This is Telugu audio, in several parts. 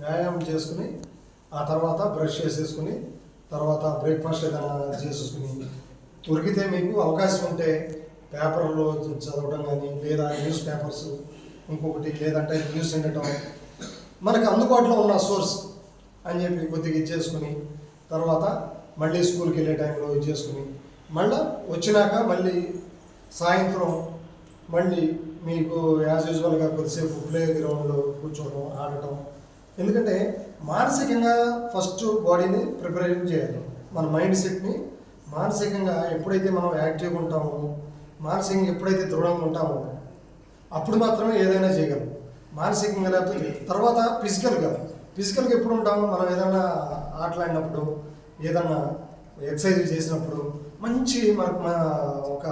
వ్యాయామం చేసుకుని ఆ తర్వాత బ్రష్ చేసేసుకుని తర్వాత బ్రేక్ఫాస్ట్ ఏదైనా చేసుకుని దొరికితే మీకు అవకాశం ఉంటే పేపర్లో చదవడం కానీ లేదా న్యూస్ పేపర్స్ ఇంకొకటి లేదంటే న్యూస్ వినటం మనకు అందుబాటులో ఉన్న సోర్స్ అని చెప్పి కొద్దిగా ఇచ్చేసుకుని తర్వాత మళ్ళీ స్కూల్కి వెళ్ళే టైంలో ఇచ్చేసుకుని మళ్ళీ వచ్చినాక మళ్ళీ సాయంత్రం మళ్ళీ మీకు యాజ్ యూజువల్గా కొద్దిసేపు ప్లే గ్రౌండ్లో కూర్చోవడం ఆడటం. ఎందుకంటే మానసికంగా ఫస్ట్ బాడీని ప్రిపరేషన్ చేయాలి. మన మైండ్ సెట్ని మానసికంగా ఎప్పుడైతే మనం యాక్టివ్గా ఉంటామో మానసికంగా ఎప్పుడైతే దృఢంగా ఉంటామో అప్పుడు మాత్రమే ఏదైనా చేయగలం. మానసికంగా లేకపోతే తర్వాత ఫిజికల్గా ఎప్పుడు ఉంటామో మనం ఏదైనా ఆటలాడినప్పుడు ఏదన్నా ఎక్సర్సైజ్ చేసినప్పుడు మంచి మనకు ఒక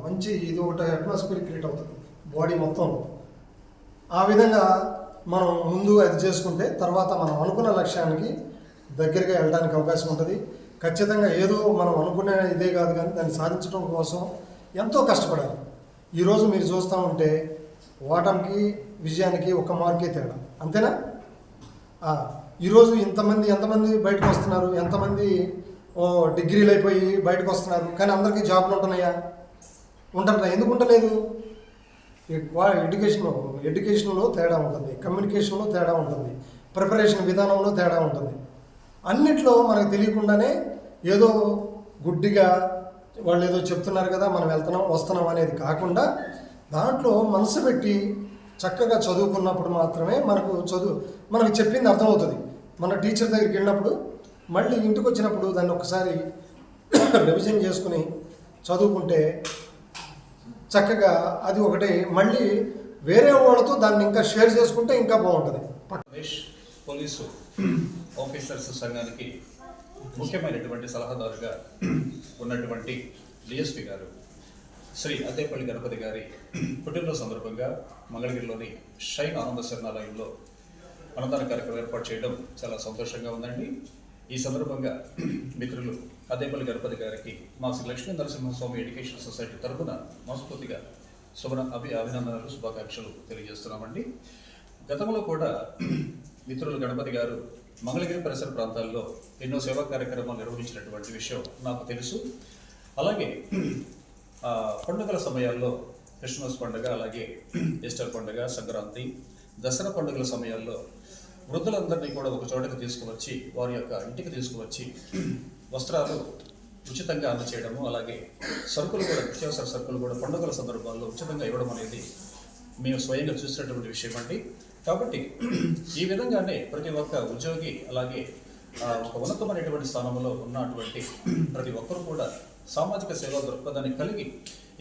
మంచి ఇది ఒకటి అట్మాస్ఫియర్ క్రియేట్ అవుతుంది బాడీ మొత్తం. ఆ విధంగా మనం ముందు అది చేసుకుంటే తర్వాత మనం అనుకున్న లక్ష్యానికి దగ్గరగా వెళ్ళడానికి అవకాశం ఉంటుంది. ఖచ్చితంగా ఏదో మనం అనుకునే ఇదే కాదు కానీ దాన్ని సాధించడం కోసం ఎంతో కష్టపడాలి. ఈరోజు మీరు చూస్తూ ఉంటే ఓటమికి విజయానికి ఒక మార్కే తేడా, అంతేనా? ఈరోజు ఎంతమంది బయటకు వస్తున్నారు, ఎంతమంది డిగ్రీలు అయిపోయి బయటకు వస్తున్నారు, కానీ అందరికీ జాబ్లు ఉంటున్నాయా? ఉంటున్నాయి. ఎందుకు ఉండలేదు? ఎడ్యుకేషన్లో తేడా ఉంటుంది, కమ్యూనికేషన్లో తేడా ఉంటుంది, ప్రిపరేషన్ విధానంలో తేడా ఉంటుంది. అన్నిట్లో మనకు తెలియకుండానే ఏదో గుడ్డిగా వాళ్ళు ఏదో చెప్తున్నారు కదా మనం వస్తున్నాం అనేది కాకుండా దాంట్లో మనసు పెట్టి చక్కగా చదువుకున్నప్పుడు మాత్రమే మనకు చెప్పింది అర్థమవుతుంది. మన టీచర్ దగ్గరికి వెళ్ళినప్పుడు మళ్ళీ ఇంటికి వచ్చినప్పుడు దాన్ని ఒకసారి రివిజన్ చేసుకుని చదువుకుంటే చక్కగా అది ఒకటి మళ్ళీ వేరే వాళ్ళతో దాన్ని ఇంకా షేర్ చేసుకుంటే ఇంకా బాగుంటుంది. పోలీసు ఆఫీసర్స్ సంఘానికి ముఖ్యమైనటువంటి సలహాదారుగా ఉన్నటువంటి డిఎస్పీ గారు శ్రీ అద్దేపల్లి గణపతి గారి పుట్టినరోజు సందర్భంగా మంగళగిరిలోని షైన్ ఆనంద శరణాలయంలో అన్నదాన కార్యక్రమం ఏర్పాటు చేయడం చాలా సంతోషంగా ఉందండి. ఈ సందర్భంగా మిత్రులు అద్దేపల్లి గణపతి గారికి మా శ్రీ లక్ష్మీ నరసింహస్వామి ఎడ్యుకేషన్ సొసైటీ తరఫున మనస్ఫూర్తిగా అభినందనలు శుభాకాంక్షలు తెలియజేస్తున్నామండి. గతంలో కూడా మిత్రులు గణపతి గారు మంగళగిరి పరిసర ప్రాంతాల్లో ఎన్నో సేవా కార్యక్రమాలు నిర్వహించినటువంటి విషయం నాకు తెలుసు. అలాగే పండుగల సమయాల్లో క్రిస్మస్ పండుగ, అలాగే ఈస్టర్ పండుగ, సంక్రాంతి, దసరా పండుగల సమయాల్లో వృద్ధులందరినీ కూడా ఒక చోటకి తీసుకువచ్చి వారి యొక్క ఇంటికి తీసుకువచ్చి వస్త్రాలు ఉచితంగా అందచేయడము, అలాగే సరుకులు కూడా నిత్యావసర సరుకులు కూడా పండుగల సందర్భాల్లో ఉచితంగా ఇవ్వడం అనేది మేము స్వయంగా చూసినటువంటి విషయం అండి. కాబట్టి ఈ విధంగానే ప్రతి ఒక్క ఉద్యోగి అలాగే ఒక ఉన్నతమైనటువంటి స్థానంలో ఉన్నటువంటి ప్రతి ఒక్కరు కూడా సామాజిక సేవా దృక్పథాన్ని కలిగి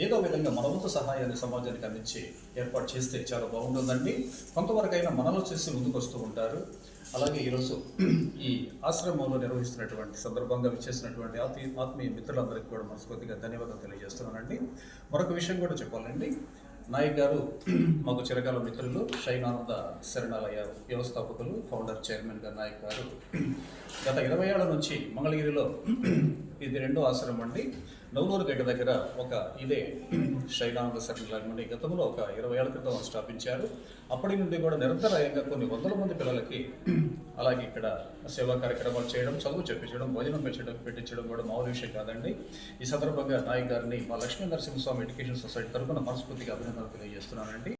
ఏదో విధంగా మన వంతు సహాయాన్ని సమాజానికి అందించి ఏర్పాటు చేస్తే చాలా బాగుంటుందండి. కొంతవరకైనా మనలో చేసి ముందుకు వస్తూ ఉంటారు. అలాగే ఈరోజు ఈ ఆశ్రమంలో నిర్వహిస్తున్నటువంటి సందర్భంగా విచ్చేసినటువంటి ఆత్మీయ మిత్రులందరికీ కూడా మనస్ఫూర్తిగా ధన్యవాదాలు తెలియజేస్తున్నానండి. మరొక విషయం కూడా చెప్పాలండి, నాయక్ గారు మాకు చిరకాల మిత్రులు, షైనానంద శరణాలయ వ్యవస్థాపకులు, ఫౌండర్, చైర్మన్గా నాయక్ గారు గత 20 ఏళ్ల నుంచి మంగళగిరిలో ఇది 2వ ఆశ్రమం అండి. నవలూరు గడ్డ దగ్గర ఒక ఇదే షైనానంద శరణాలయం గతంలో ఒక 20 ఏళ్ల క్రితం స్థాపించారు. అప్పటి నుండి కూడా నిరంతరాయంగా కొన్ని వందల మంది పిల్లలకి అలాగే ఇక్కడ సేవా కార్యక్రమాలు చేయడం, చదువు చెప్పించడం, భోజనం పెట్టించడం కూడా మామూలు విషయం కాదండి. ఈ సందర్భంగా నాయక్ గారిని మా లక్ష్మీ నరసింహస్వామి ఎడ్యుకేషన్ సొసైటీ తరఫున మనస్ఫూర్తిగా అభినందనలు తెలియజేస్తున్నానండి.